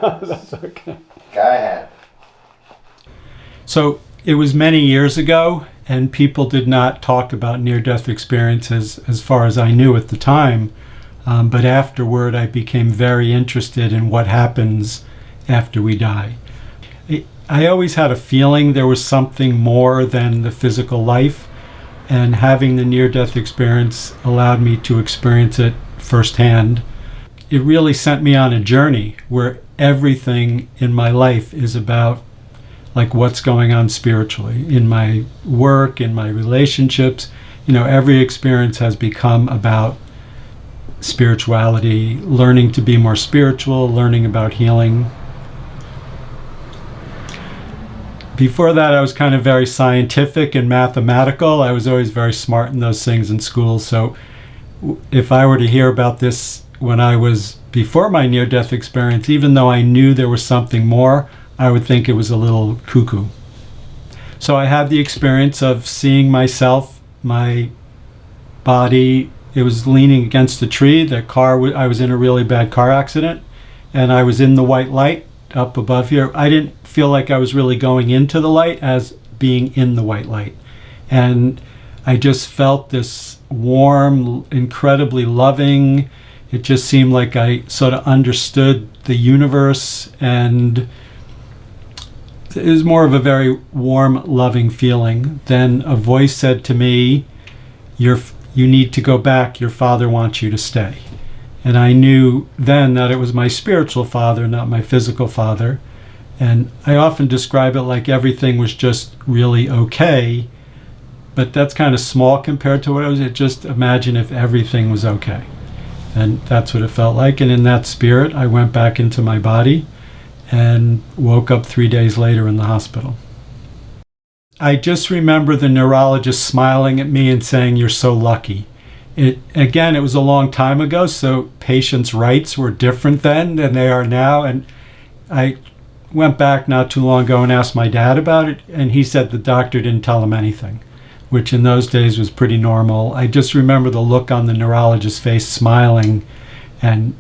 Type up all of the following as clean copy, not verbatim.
That's okay. Go ahead. So it was many years ago, and people did not talk about near-death experiences as far as I knew at the time. But afterward, I became very interested in what happens after we die. I always had a feeling there was something more than the physical life, and having the near-death experience allowed me to experience it firsthand. It really sent me on a journey where everything in my life is about like what's going on spiritually in my work, in my relationships. Every experience has become about spirituality, learning to be more spiritual, learning about healing. Before that, I was kind of very scientific and mathematical. I was always very smart in those things in school. So if I were to hear about this when I was before my near-death experience, even though I knew there was something more, I would think it was a little cuckoo. So I had the experience of seeing myself, my body. It was leaning against a tree. I was in a really bad car accident, and I was in the white light up above here. I didn't feel like I was really going into the light as being in the white light. And I just felt this warm, incredibly loving. It just seemed like I sort of understood the universe, and it was more of a very warm, loving feeling. Then a voice said to me, you need to go back. Your father wants you to stay. And I knew then that it was my spiritual father, not my physical father. And I often describe it like everything was just really okay, but that's kind of small compared to what I was. Just imagine if everything was okay. And that's what it felt like. And in that spirit, I went back into my body and woke up 3 days later in the hospital. I just remember the neurologist smiling at me and saying, "You're so lucky." It was a long time ago, so patients' rights were different then than they are now. And I went back not too long ago and asked my dad about it, and he said the doctor didn't tell him anything, which in those days was pretty normal. I just remember the look on the neurologist's face, smiling, and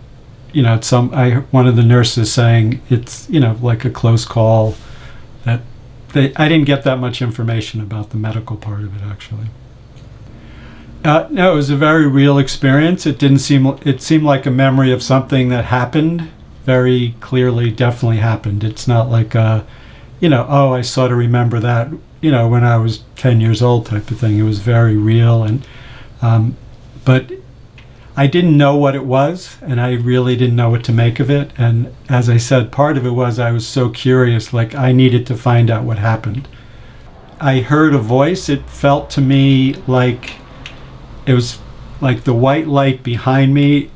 one of the nurses saying it's like a close call. I didn't get that much information about the medical part of it, actually. No, it was a very real experience. It seemed like a memory of something that happened very clearly, definitely happened. It's not like I sort of remember that, when I was 10 years old type of thing. It was very real, and but I didn't know what it was, and I really didn't know what to make of it. And as I said, part of it was I was so curious, like I needed to find out what happened. I heard a voice. It felt to me like it was like the white light behind me.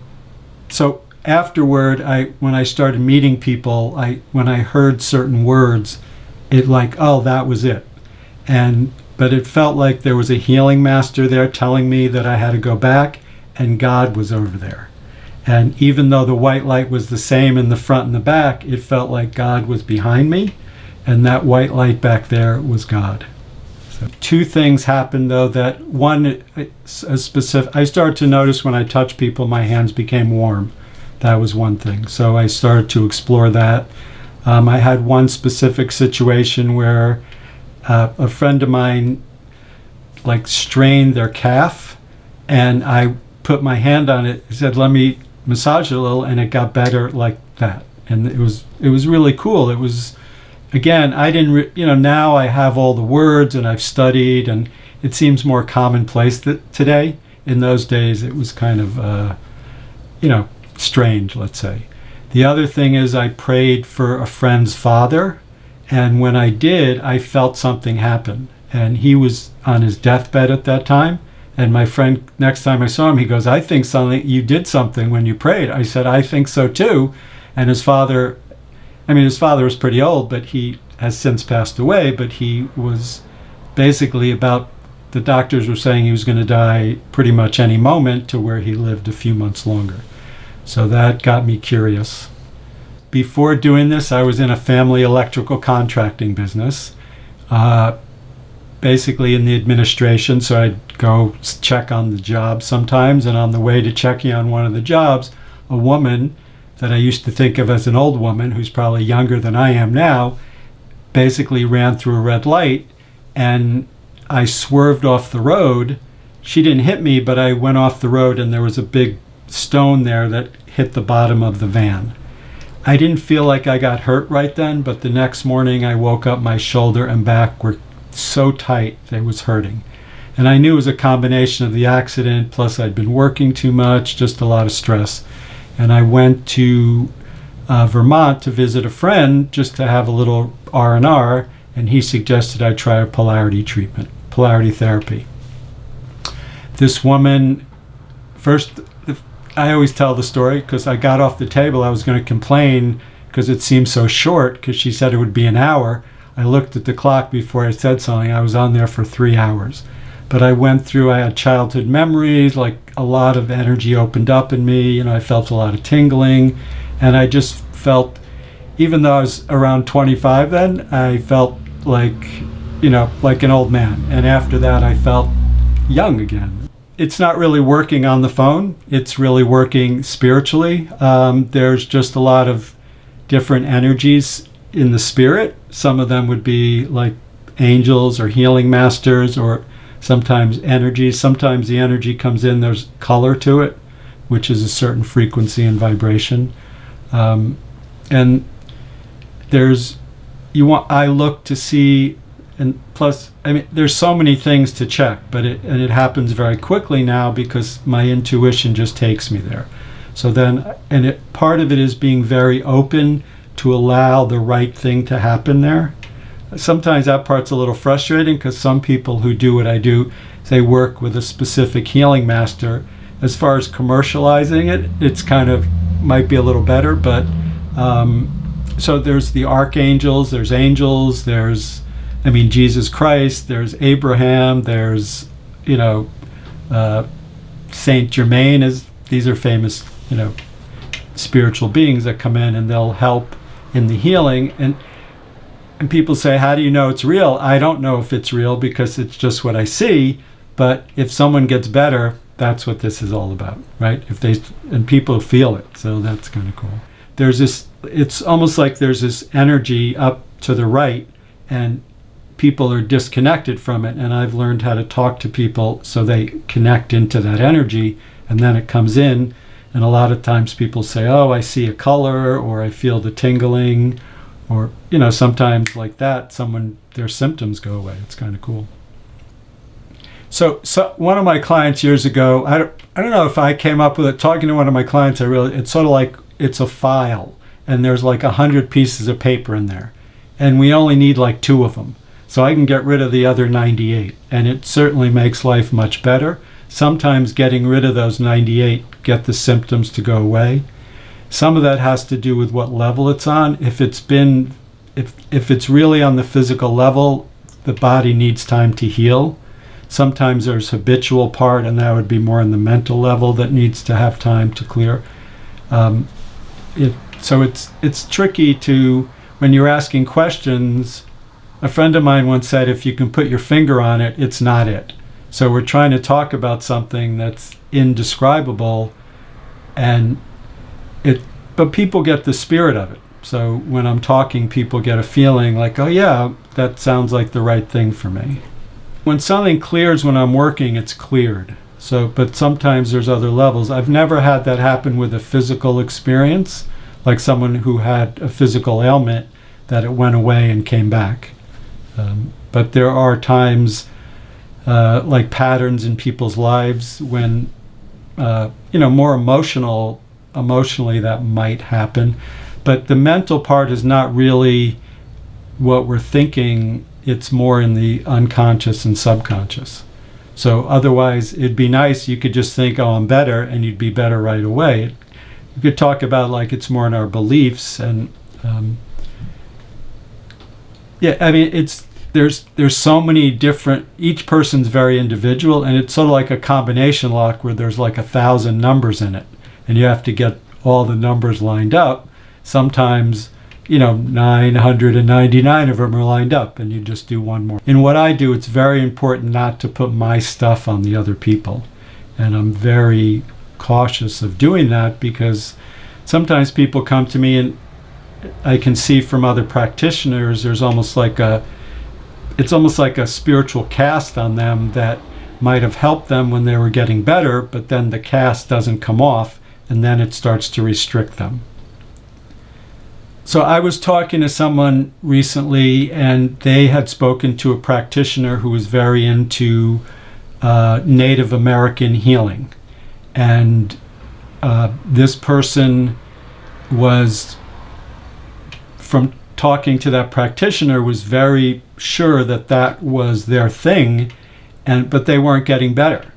So afterward, when I started meeting people, when I heard certain words, it like, oh, that was it. But it felt like there was a healing master there telling me that I had to go back, and God was over there. And even though the white light was the same in the front and the back, it felt like God was behind me, and that white light back there was God. So 2 things happened, though. That one, a specific. I started to notice when I touched people, my hands became warm. That was one thing. So I started to explore that. I had one specific situation where a friend of mine strained their calf, and I put my hand on it. He said, "Let me massage it a little," and it got better like that. And it was really cool. It was, again, I didn't, now I have all the words and I've studied, and it seems more commonplace today. In those days, it was kind of, strange, let's say. The other thing is I prayed for a friend's father, and when I did, I felt something happen. And he was on his deathbed at that time. And my friend, next time I saw him, he goes, "I think you did something when you prayed." I said, "I think so too." And his father was pretty old, but he has since passed away. But he was basically the doctors were saying he was going to die pretty much any moment, to where he lived a few months longer. So that got me curious. Before doing this, I was in a family electrical contracting business, basically in the administration. So I'd go check on the job sometimes, and on the way to checking on one of the jobs, a woman that I used to think of as an old woman, who's probably younger than I am now, basically ran through a red light, and I swerved off the road. She didn't hit me, but I went off the road, and there was a big stone there that hit the bottom of the van. I didn't feel like I got hurt right then, but the next morning I woke up, my shoulder and back were so tight that it was hurting. And I knew it was a combination of the accident, plus I'd been working too much, just a lot of stress. And I went to Vermont to visit a friend just to have a little R&R, and he suggested I try a polarity treatment, polarity therapy. This woman, first, I always tell the story because I got off the table. I was going to complain because it seemed so short, because she said it would be an hour. I looked at the clock before I said something. I was on there for 3 hours. But I went through, I had childhood memories, like a lot of energy opened up in me. You know, I felt a lot of tingling. And I just felt, even though I was around 25 then, I felt like, you know, like an old man. And after that, I felt young again. It's not really working on the phone. It's really working spiritually. There's just a lot of different energies in the spirit. Some of them would be like angels or healing masters, or sometimes energy. Sometimes the energy comes in, there's color to it, which is a certain frequency and vibration. And I look to see, and plus, I mean, there's so many things to check, but it happens very quickly now because my intuition just takes me there. So then, part of it is being very open to allow the right thing to happen there. Sometimes that part's a little frustrating because some people who do what I do, they work with a specific healing master. As far as commercializing it, it's kind of might be a little better, but so there's the archangels, there's angels, there's, I mean, Jesus Christ, there's Abraham, there's, you know, Saint Germain, these are famous, you know, spiritual beings that come in and they'll help in the healing. And people say, how do you know it's real? I don't know if it's real because it's just what I see. But if someone gets better, that's what this is all about, right? And people feel it, so that's kind of cool. There's this, it's almost like there's this energy up to the right, and people are disconnected from it. And I've learned how to talk to people so they connect into that energy, and then it comes in. And a lot of times people say, oh, I see a color, or I feel the tingling, or, you know, sometimes like that, their symptoms go away. It's kind of cool. So one of my clients years ago, I don't know if I came up with it, talking to one of my clients, it's sort of like it's a file, and there's like 100 pieces of paper in there, and we only need like 2 of them. So I can get rid of the other 98, and it certainly makes life much better. Sometimes getting rid of those 98 get the symptoms to go away. Some of that has to do with what level it's on. If it's really on the physical level, the body needs time to heal. Sometimes there's habitual part, and that would be more on the mental level that needs to have time to clear. So it's tricky to, when you're asking questions. A friend of mine once said, if you can put your finger on it, it's not it. So we're trying to talk about something that's indescribable, but people get the spirit of it. So when I'm talking, people get a feeling like, oh yeah, that sounds like the right thing for me. When something clears when I'm working, it's cleared. But sometimes there's other levels. I've never had that happen with a physical experience, like someone who had a physical ailment that it went away and came back. But there are times, like patterns in people's lives when, more emotionally that might happen. But the mental part is not really what we're thinking. It's more in the unconscious and subconscious. So otherwise, it'd be nice, you could just think, oh, I'm better, and you'd be better right away. You could talk about like it's more in our beliefs, and there's so many different, each person's very individual, and it's sort of like a combination lock where there's like 1,000 numbers in it, and you have to get all the numbers lined up. Sometimes 999 of them are lined up, and you just do one more. In what I do, it's very important not to put my stuff on the other people, and I'm very cautious of doing that because sometimes people come to me and I can see from other practitioners there's almost like it's almost like a spiritual cast on them that might have helped them when they were getting better, but then the cast doesn't come off and then it starts to restrict them. So I was talking to someone recently and they had spoken to a practitioner who was very into Native American healing. And this person was, from talking to that practitioner, was very sure that that was their thing, but they weren't getting better.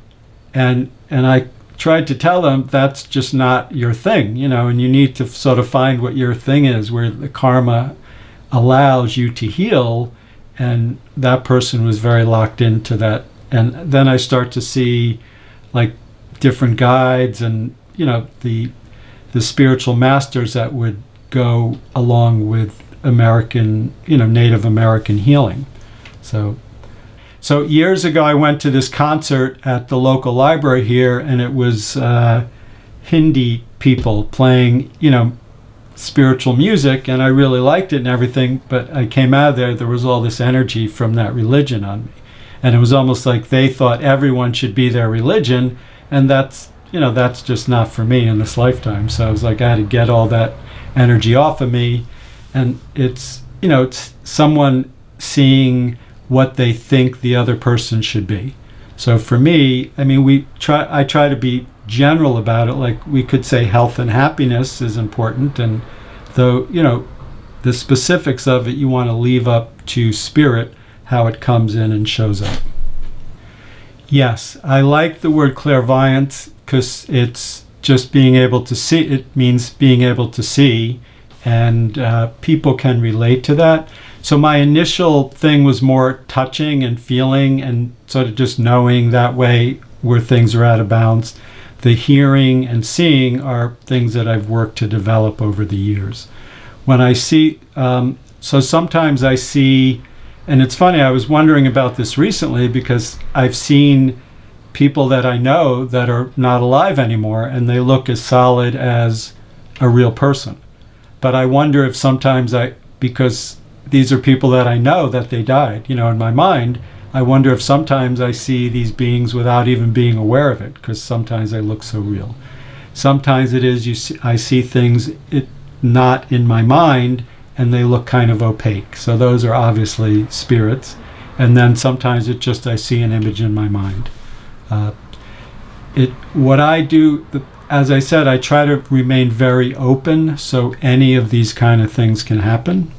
And I tried to tell them that's just not your thing, and you need to sort of find what your thing is, where the karma allows you to heal. And that person was very locked into that. And then I start to see like different guides and the spiritual masters that would go along with American, Native American healing. So years ago, I went to this concert at the local library here, and it was Hindi people playing, spiritual music, and I really liked it and everything, but I came out of there was all this energy from that religion on me. And it was almost like they thought everyone should be their religion, and that's just not for me in this lifetime. So I was like, I had to get all that energy off of me, and it's someone seeing what they think the other person should be. So for me, I mean, I try to be general about it. Like we could say health and happiness is important, and though, the specifics of it, you want to leave up to spirit, how it comes in and shows up. Yes, I like the word clairvoyance because it's just being able to see. It means being able to see, and people can relate to that. So my initial thing was more touching and feeling and sort of just knowing that way where things are out of bounds. The hearing and seeing are things that I've worked to develop over the years. When I see, so sometimes I see, and it's funny, I was wondering about this recently because I've seen people that I know that are not alive anymore and they look as solid as a real person. But I wonder if sometimes because these are people that I know that they died, in my mind, I wonder if sometimes I see these beings without even being aware of it, because sometimes they look so real. Sometimes it is I see things not in my mind and they look kind of opaque. So those are obviously spirits. And then sometimes it's just I see an image in my mind. What I do, as I said, I try to remain very open so any of these kind of things can happen.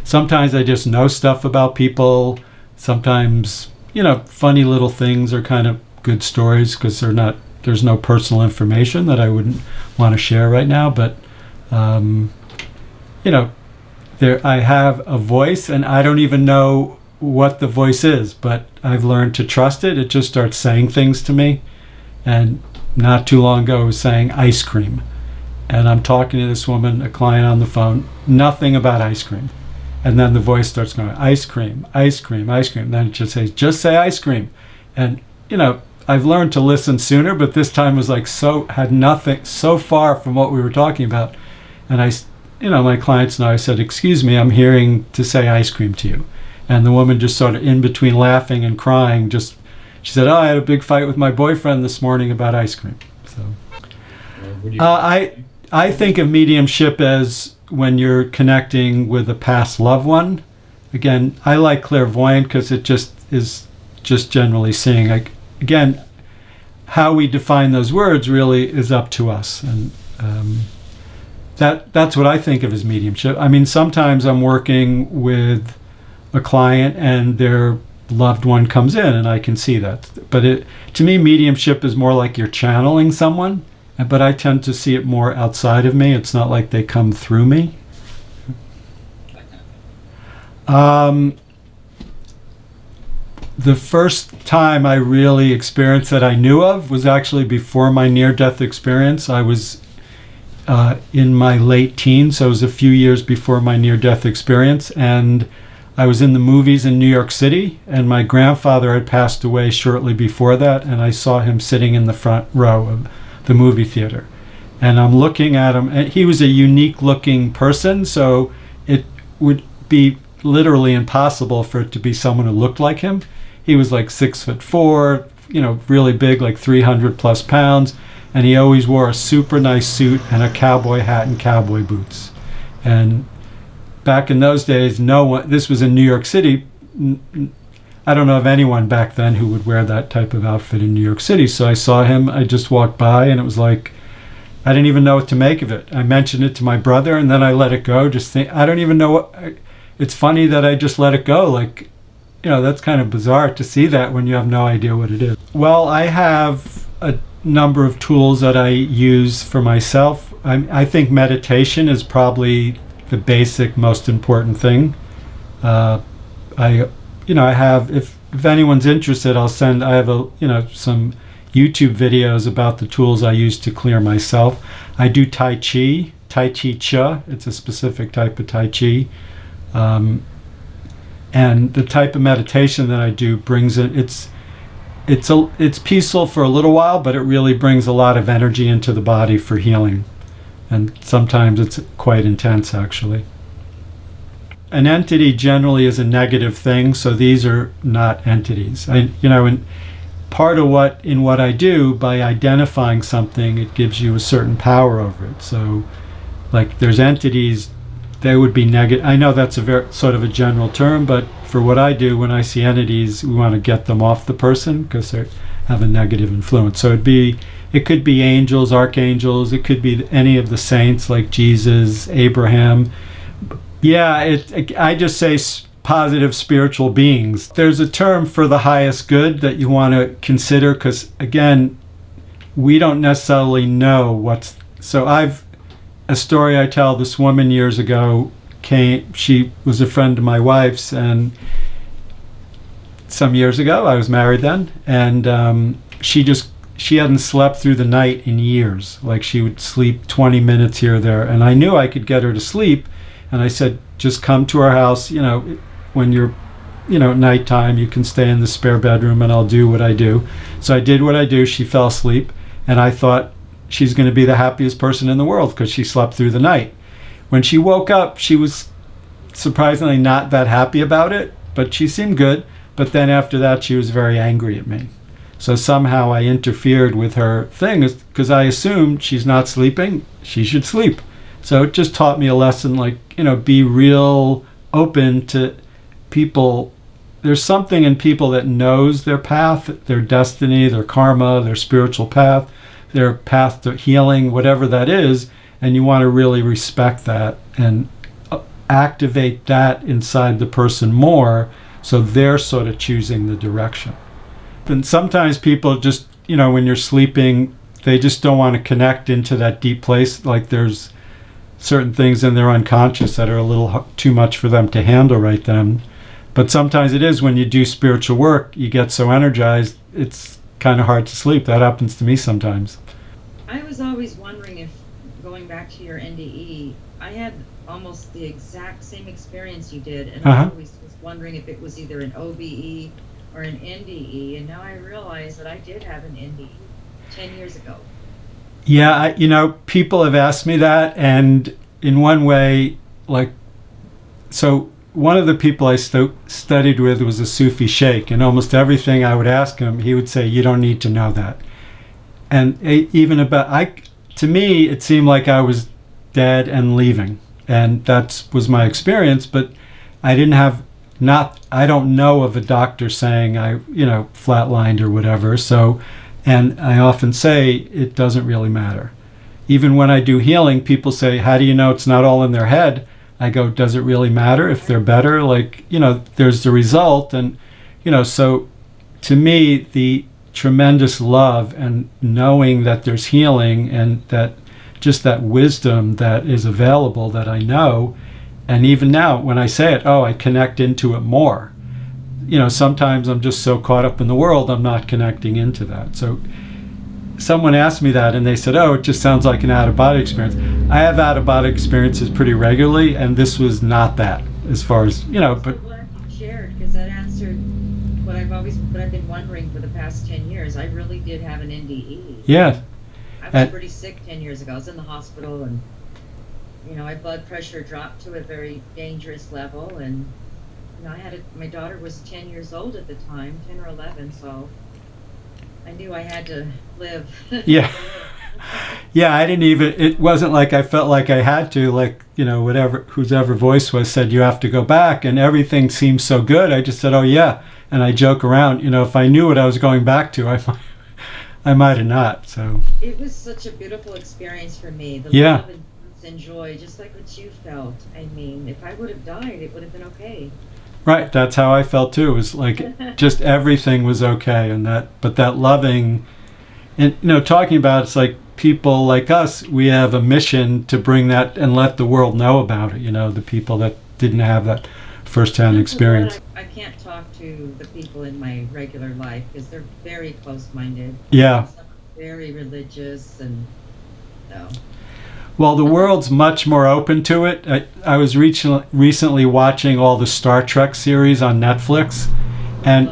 Sometimes I just know stuff about people. Sometimes, funny little things are kind of good stories because there's no personal information that I wouldn't want to share right now. But, I have a voice and I don't even know what the voice is, but I've learned to trust it. It just starts saying things to me. And not too long ago, it was saying ice cream. And I'm talking to this woman, a client on the phone, nothing about ice cream. And then the voice starts going, ice cream, ice cream, ice cream. Then it just says, just say ice cream. And, I've learned to listen sooner, but this time was like had nothing, so far from what we were talking about. And my clients know, I said, excuse me, I'm hearing to say ice cream to you. And the woman just sort of in between laughing and crying, she said, I had a big fight with my boyfriend this morning about ice cream. So I think of mediumship as when you're connecting with a past loved one. Again, I like clairvoyant because it just is just generally seeing. Again, how we define those words really is up to us. And that's what I think of as mediumship. I mean, sometimes I'm working with a client and their loved one comes in and I can see that. But to me, mediumship is more like you're channeling someone. But I tend to see it more outside of me. It's not like they come through me. The first time I really experienced that I knew of was actually before my near-death experience. I was in my late teens, so it was a few years before my near-death experience, and I was in the movies in New York City, and my grandfather had passed away shortly before that, and I saw him sitting in the front row of the movie theater. And I'm looking at him, and he was a unique looking person, so it would be literally impossible for it to be someone who looked like him. He was like 6'4", really big, like 300 plus pounds, and he always wore a super nice suit and a cowboy hat and cowboy boots. And back in those days, no one, this was in New York City, I don't know of anyone back then who would wear that type of outfit in New York City. So I saw him, I just walked by, and it was like, I didn't even know what to make of it. I mentioned it to my brother, and then I let it go. I don't even know what. It's funny that I just let it go. Like, that's kind of bizarre to see that when you have no idea what it is. Well, I have a number of tools that I use for myself. I think meditation is probably the basic, most important thing. I have, if anyone's interested, I have some YouTube videos about the tools I use to clear myself. I do Tai Chi Cha. It's a specific type of Tai Chi. And the type of meditation that I do brings it's peaceful for a little while, but it really brings a lot of energy into the body for healing. And sometimes it's quite intense, actually. An entity generally is a negative thing, so these are not entities. And part of what I do, by identifying something, it gives you a certain power over it. So, like, there's entities, they would be negative. I know that's a very sort of a general term, but for what I do, when I see entities, we want to get them off the person because they have a negative influence. So it could be angels, archangels, it could be any of the saints like Jesus, Abraham. Yeah, I just say positive spiritual beings. There's a term for the highest good that you want to consider, because again, we don't necessarily know a story I tell. This woman years ago she was a friend of my wife's, and some years ago, I was married then, and she hadn't slept through the night in years. Like, she would sleep 20 minutes here or there, and I knew I could get her to sleep, and I said, just come to our house, when you're, nighttime, you can stay in the spare bedroom and I'll do what I do. So I did what I do. She fell asleep, and I thought she's going to be the happiest person in the world because she slept through the night. When she woke up, she was surprisingly not that happy about it, but she seemed good. But then after that, she was very angry at me. So somehow I interfered with her thing because I assumed she's not sleeping, she should sleep. So it just taught me a lesson, like, be real open to people. There's something in people that knows their path, their destiny, their karma, their spiritual path, their path to healing, whatever that is, and you want to really respect that and activate that inside the person more, so they're sort of choosing the direction. And sometimes people just, when you're sleeping, they just don't want to connect into that deep place. Like, there's certain things in their unconscious that are a little too much for them to handle right then. But sometimes it is when you do spiritual work, you get so energized, it's kind of hard to sleep. That happens to me sometimes. I was always wondering if, going back to your NDE, I had almost the exact same experience you did, and I always was wondering if it was either an OBE or an NDE, and now I realize that I did have an NDE 10 years ago. Yeah, people have asked me that, and in one way, so one of the people I studied with was a Sufi sheikh, and almost everything I would ask him, he would say, you don't need to know that. And to me, it seemed like I was dead and leaving, and that was my experience, but I don't know of a doctor saying I, flatlined or whatever, so. And I often say it doesn't really matter. Even when I do healing, people say, how do you know it's not all in their head? I go, does it really matter if they're better? There's the result. And, so to me, the tremendous love and knowing that there's healing and that just that wisdom that is available that I know. And even now, when I say it, I connect into it more. Sometimes I'm just so caught up in the world, I'm not connecting into that. So someone asked me that, and they said, it just sounds like an out-of-body experience. I have out-of-body experiences pretty regularly, and this was not that, as far as, but I'm glad you shared, because that answered what I've been wondering for the past 10 years. I really did have an NDE. Yeah. was pretty sick 10 years ago. I was in the hospital, and my blood pressure dropped to a very dangerous level, and my daughter was 10 years old at the time, 10 or 11, so I knew I had to live. Yeah. Yeah, it wasn't like I felt like I had to, like, whoever voice was said, you have to go back, and everything seemed so good. I just said, oh yeah. And I joke around, if I knew what I was going back to, I might have not, so. It was such a beautiful experience for me. The love and joy, just like what you felt. I mean, if I would have died, it would have been okay. Right, that's how I felt too. It was like just everything was okay, but that loving, and talking about, it's like people like us, we have a mission to bring that and let the world know about it. The people that didn't have that first-hand experience. I can't talk to the people in my regular life because they're very close-minded. Yeah. Some are very religious, and so. Well, the world's much more open to it. I was recently watching all the Star Trek series on Netflix, and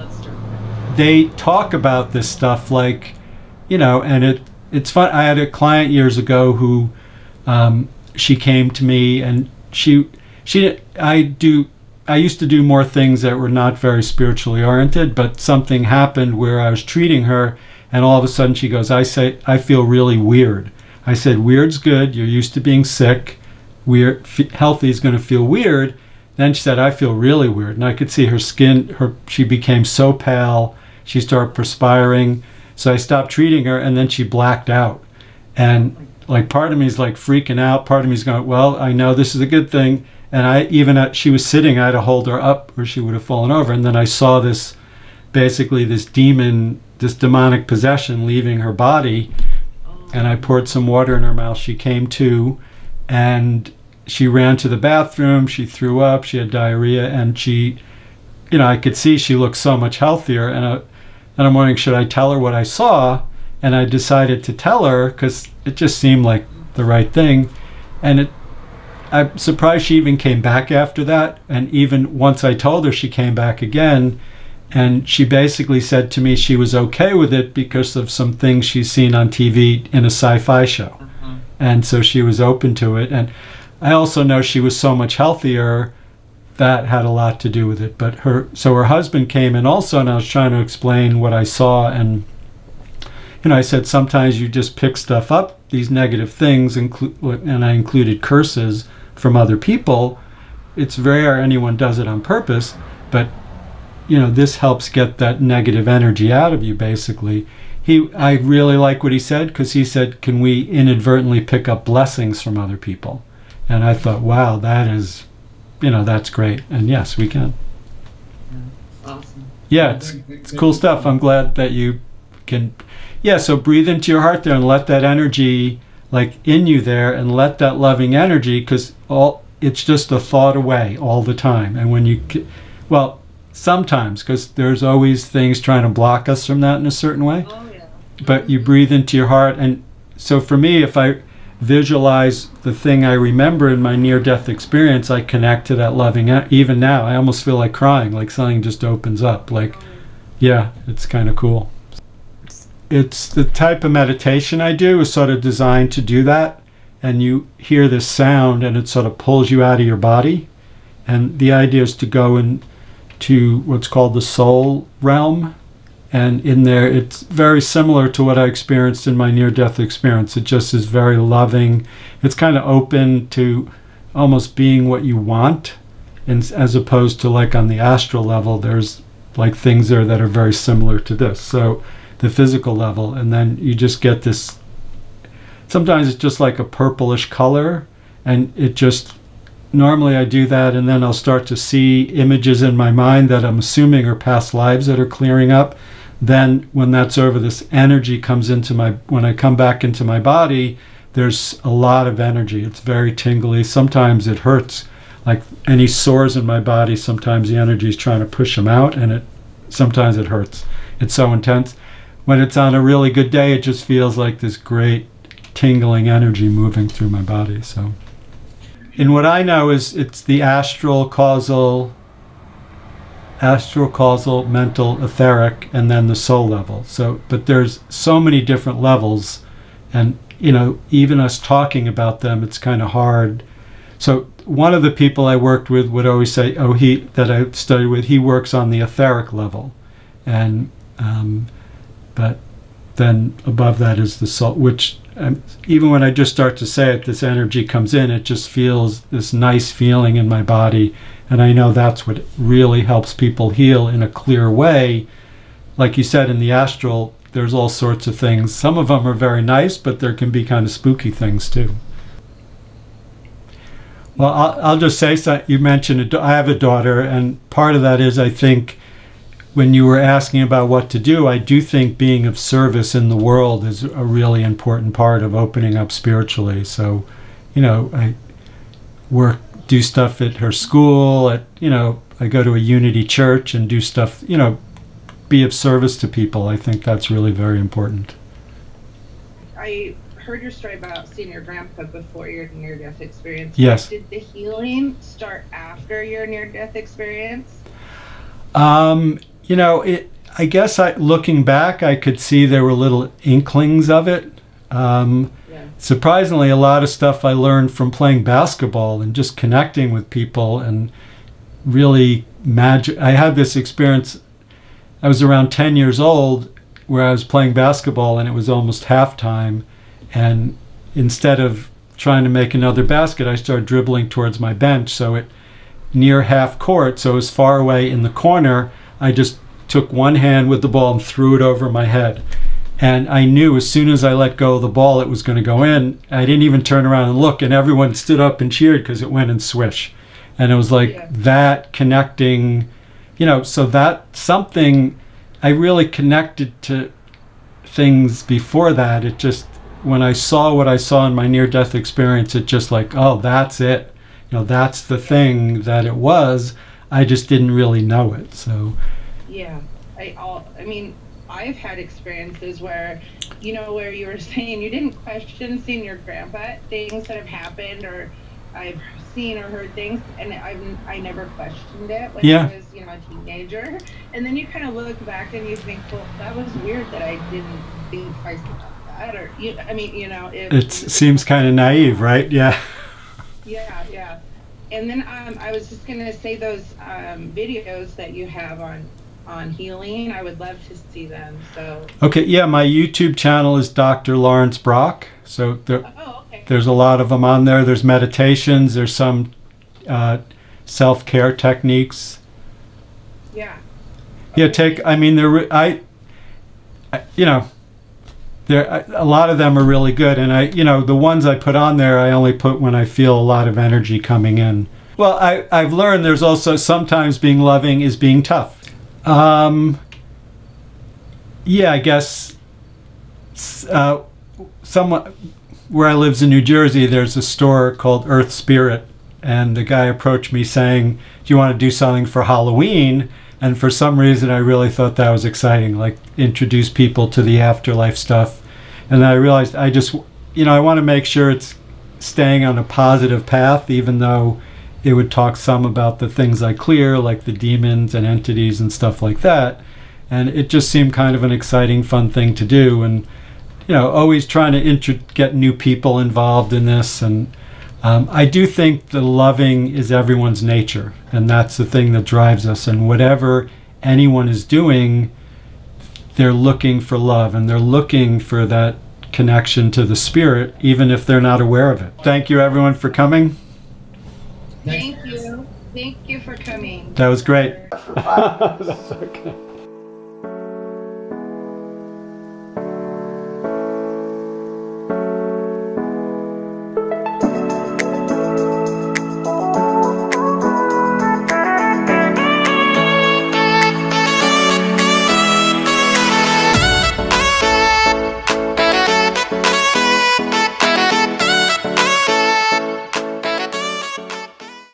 they talk about this stuff like, and it's fun. I had a client years ago who, she came to me, and I used to do more things that were not very spiritually oriented, but something happened where I was treating her, and all of a sudden she goes, I feel really weird. I said, weird's good. You're used to being sick. Healthy is going to feel weird. Then she said, I feel really weird. And I could see her skin, she became so pale. She started perspiring. So I stopped treating her, and then she blacked out. And like part of me is like freaking out. Part of me is going, well, I know this is a good thing. And she was sitting, I had to hold her up or she would have fallen over. And then I saw this demonic possession leaving her body. And I poured some water in her mouth. She came to, and she ran to the bathroom. She threw up. She had diarrhea, and I could see she looked so much healthier. And I'm wondering, should I tell her what I saw? And I decided to tell her because it just seemed like the right thing. And I'm surprised she even came back after that. And even once I told her, she came back again. And she basically said to me she was okay with it because of some things she's seen on TV in a sci-fi show. Uh-huh. And so she was open to it. And I also know she was so much healthier. That had a lot to do with it. But her husband came in also, and I was trying to explain what I saw. And, I said sometimes you just pick stuff up, these negative things, and I included curses from other people. It's rare anyone does it on purpose, but this helps get that negative energy out of you, basically. I really like what he said, because he said, can we inadvertently pick up blessings from other people? And I thought, wow, that is, that's great. And yes, we can. Awesome. Yeah, it's cool stuff. I'm glad that you can. Yeah, so breathe into your heart there and let that energy, like, in you there, and let that loving energy, because it's just a thought away all the time. And when sometimes, because there's always things trying to block us from that in a certain way. Oh, yeah. But you breathe into your heart. And so for me, if I visualize the thing I remember in my near-death experience, I connect to that loving. Even now, I almost feel like crying, like something just opens up. Like, yeah, it's kind of cool. It's the type of meditation I do is sort of designed to do that. And you hear this sound, and it sort of pulls you out of your body. And the idea is to go into what's called the soul realm, and in there it's very similar to what I experienced in my near-death experience. It just is very loving. It's kind of open to almost being what you want, and as opposed to like on the astral level, there's like things there that are very similar to this. So the physical level, and then you just get this, sometimes it's just like a purplish color, and it just, normally I do that, and then I'll start to see images in my mind that I'm assuming are past lives that are clearing up. Then when that's over, this energy comes when I come back into my body, there's a lot of energy. It's very tingly. Sometimes it hurts. Like any sores in my body, sometimes the energy is trying to push them out, and sometimes it hurts. It's so intense. When it's on a really good day, it just feels like this great tingling energy moving through my body. So. And what I know is it's the astral, causal, mental, etheric, and then the soul level. So, but there's so many different levels, and even us talking about them, it's kind of hard. So one of the people I worked with would always say, that I studied with, he works on the etheric level. And, but then above that is the soul, which even when I just start to say it, this energy comes in, it just feels this nice feeling in my body. And I know that's what really helps people heal in a clear way. Like you said, in the astral, there's all sorts of things. Some of them are very nice, but there can be kind of spooky things too. Well, I'll just say, so you mentioned I have a daughter, and part of that is, I think, when you were asking about what to do, I do think being of service in the world is a really important part of opening up spiritually. So, I do stuff at her school, I go to a Unity church and do stuff, be of service to people. I think that's really very important. I heard your story about seeing your grandpa before your near-death experience. Yes. Did the healing start after your near-death experience? I guess looking back, I could see there were little inklings of it. Surprisingly, a lot of stuff I learned from playing basketball and just connecting with people and really magic. I had this experience. I was around 10 years old where I was playing basketball and it was almost halftime. And instead of trying to make another basket, I started dribbling towards my bench. So near half court, so as far away in the corner, I just took one hand with the ball and threw it over my head. And I knew as soon as I let go of the ball, it was going to go in. I didn't even turn around and look, and everyone stood up and cheered because it went in swish. And it was like that connecting, so that something, I really connected to things before that. It just, when I saw what I saw in my near-death experience, it just like, oh, that's it. That's the thing that it was. I just didn't really know it. So yeah, I've had experiences where where you were saying you didn't question seeing your grandpa, things that have happened, or I've seen or heard things, and I never questioned it when I was a teenager. And then you kind of look back and you think, well, that was weird that I didn't think twice about that, or it seems kind of naive, right? Yeah. Yeah. And then I was just gonna say those videos that you have on healing, I would love to see them. So okay, yeah, my YouTube channel is Dr. Lawrence Brock. So there's a lot of them on there. There's meditations. There's some self-care techniques. Yeah. Yeah. A lot of them are really good, and the ones I put on there, I only put when I feel a lot of energy coming in. Well, I've learned there's also sometimes being loving is being tough. I guess somewhat where I live in New Jersey, there's a store called Earth Spirit, and the guy approached me saying, do you want to do something for Halloween? And for some reason, I really thought that was exciting, like introduce people to the afterlife stuff. And I realized I just, I want to make sure it's staying on a positive path, even though it would talk some about the things I clear, like the demons and entities and stuff like that. And it just seemed kind of an exciting, fun thing to do. And, always trying to get new people involved in this. And I do think the loving is everyone's nature, and that's the thing that drives us. And whatever anyone is doing, they're looking for love, and they're looking for that connection to the spirit, even if they're not aware of it. Thank you, everyone, for coming. Thank you. Thank you for coming. That was great. That's okay.